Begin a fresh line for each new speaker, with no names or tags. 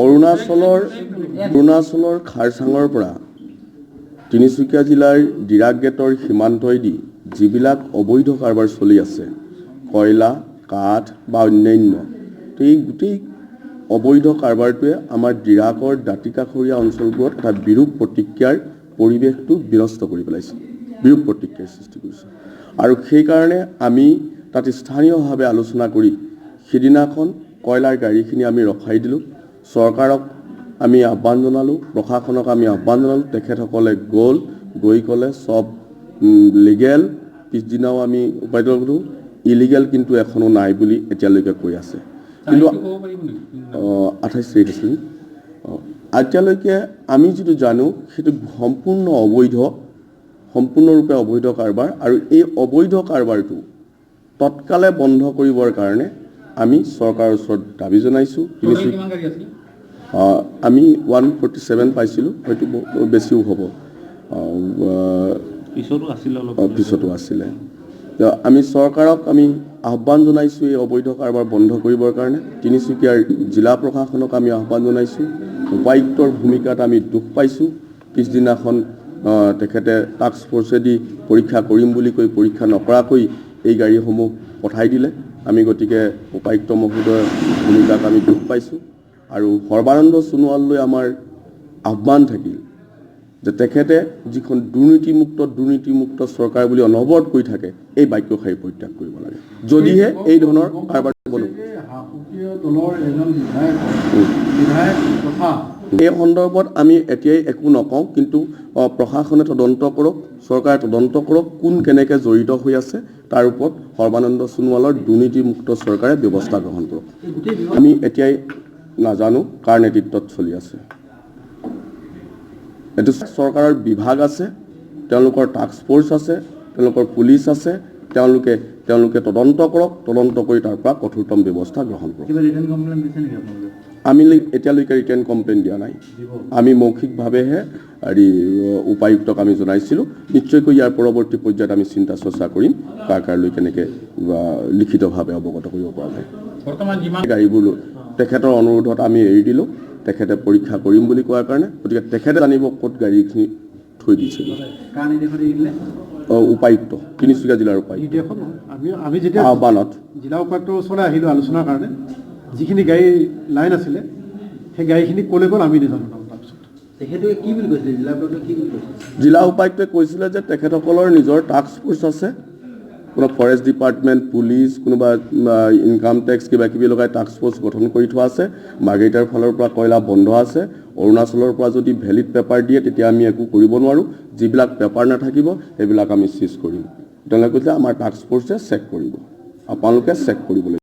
অৰুণাচলৰ খাৰচাঙৰ পৰা তিনিচুকীয়া জিলাৰ ডিৰাগ গেটৰ সীমান্তইদি যিবিলাক অবৈধ কাৰবাৰ চলি আছে, কয়লা, কাঠ বা অন্যান্য, এই গোটেই অবৈধ কাৰবাৰটোৱে আমাৰ ডিৰাগৰ দাঁতিকাষৰীয়া অঞ্চলবোৰত এটা বিৰূপ প্ৰতিক্ৰিয়াৰ পৰিৱেশটো বিনষ্ট কৰি পেলাইছে, বিৰূপ প্ৰতিক্ৰিয়াৰ সৃষ্টি কৰিছে। আৰু সেইকাৰণে আমি তাত স্থানীয়ভাৱে আলোচনা কৰি সিদিনাখন কয়লাৰ গাড়ীখিনি আমি ৰখাই দিলোঁ। চৰকাৰক আমি আহ্বান জনালোঁ, প্ৰশাসনক আমি আহ্বান জনালোঁ। তেখেতসকলে গৈ ক'লে চব লিগেল। পিছদিনাও আমি উপায়িত কৰোঁ, ইলিগেল কিন্তু এখনো নাই বুলি এতিয়ালৈকে কৈ আছে। কিন্তু 28 তাৰিখ আছিল। এতিয়ালৈকে আমি যিটো জানো সেইটো সম্পূৰ্ণৰূপে অবৈধ কাৰবাৰ। আৰু এই অবৈধ কাৰবাৰটো তৎকালে বন্ধ কৰিবৰ কাৰণে আমি চৰকাৰৰ ওচৰত দাবী জনাইছোঁ। আমি 147 পাইছিলোঁ, হয়তো বেছিও হ'ব, পিছতো আছিলে। আমি চৰকাৰক আমি আহ্বান জনাইছোঁ এই অবৈধ কাৰবাৰ বন্ধ কৰিবৰ কাৰণে। তিনিচুকীয়াৰ জিলা প্ৰশাসনক আমি আহ্বান জনাইছোঁ। উপায়ুক্তৰ ভূমিকাত আমি দুখ পাইছোঁ। পিছদিনাখন তেখেতে টাস্ক ফ'ৰ্চেদি পৰীক্ষা কৰিম বুলি কৈ পৰীক্ষা নকৰাকৈ এই গাড়ীসমূহ পঠাই দিলে। আমি গতিকে উপায়ুক্ত মহোদয়ৰ ভূমিকাক আমি দুখ পাইছোঁ। আৰু সৰ্বানন্দ সোণোৱাললৈ আমাৰ আহ্বান থাকিল যে তেখেতে যিখন দুৰ্নীতিমুক্ত চৰকাৰ বুলি অনবৰত কৈ থাকে, এই বাক্যশাৰী পৰিত্যাগ কৰিব লাগে। যদিহে এই ধৰণৰ কাৰবাৰ এই সন্দৰ্ভত আমি এতিয়াই একো নকওঁ, কিন্তু প্ৰশাসনে তদন্ত কৰক, চৰকাৰে তদন্ত কৰক, কোন কেনেকৈ জড়িত হৈ আছে তাৰ ওপৰত সৰ্বানন্দ সোণোৱালৰ দুৰ্নীতিমুক্ত চৰকাৰে ব্যৱস্থা গ্ৰহণ কৰক। আমি এতিয়াই নাজানো কাৰ নেতৃত্বত চলি আছে। এইটো চৰকাৰৰ বিভাগ আছে, তেওঁলোকৰ টাস্ক ফ'ৰ্চ আছে, তেওঁলোকৰ পুলিচ আছে। তেওঁলোকে তদন্ত কৰক, তদন্ত কৰি তাৰ পৰা কঠোৰতম ব্যৱস্থা গ্ৰহণ কৰক। আমি এতিয়ালৈকে ৰিটেন কমপ্লেইন দিয়া নাই। আমি মৌখিকভাৱেহে উপায়ুক্তক আমি জনাইছিলোঁ। নিশ্চয়কৈ ইয়াৰ পৰৱৰ্তী পৰ্যায়ত আমি চিন্তা চৰ্চা কৰিম কাৰলৈ কেনেকৈ লিখিতভাৱে অৱগত কৰিব পৰা যায়। গাড়ীবোৰ তেখেতৰ অনুৰোধত আমি এৰি দিলোঁ, তেখেতে পৰীক্ষা কৰিম বুলি কোৱাৰ কাৰণে। গতিকে তেখেতে জানিব ক'ত গাড়ীখিনি থৈ দিছিল। উপায়ুক্ত, তিনিচুকীয়া জিলাৰ উপায়ুক্ত।
আমি যেতিয়া
আহ্বানত
জিলা উপায়ুক্তৰ ওচৰলৈ আহিলোঁ আলোচনাৰ কাৰণে, যিখিনি গাড়ী লাইন আছিলে সেই গাড়ীখিনি ক'লৈ গ'ল আমি নাজানো। তেখেতে কি বুলি কৈছিলে,
জিলা উপায়ুক্তই কৈছিলে যে তেখেতসকলৰ নিজৰ টাস্ক ফ'ৰ্চ আছে, কোনো ফৰেষ্ট ডিপাৰ্টমেণ্ট, পুলিচ, কোনোবা ইনকাম টেক্স কিবা কিবি লগাই টাস্ক ফ'ৰ্চ গঠন কৰি থোৱা আছে। মাৰ্ঘেৰিটাৰ ফালৰ পৰা কয়লা বন্ধ আছে। অৰুণাচলৰ পৰা যদি ভেলিড পেপাৰ দিয়ে তেতিয়া আমি একো কৰিব নোৱাৰোঁ। যিবিলাক পেপাৰ নাথাকিব সেইবিলাক আমি চিজ কৰিম। তেওঁলোকে কৈছে আমাৰ টাস্ক ফ'ৰ্চে চেক কৰিব, আপোনালোকে চেক কৰিব লাগিব।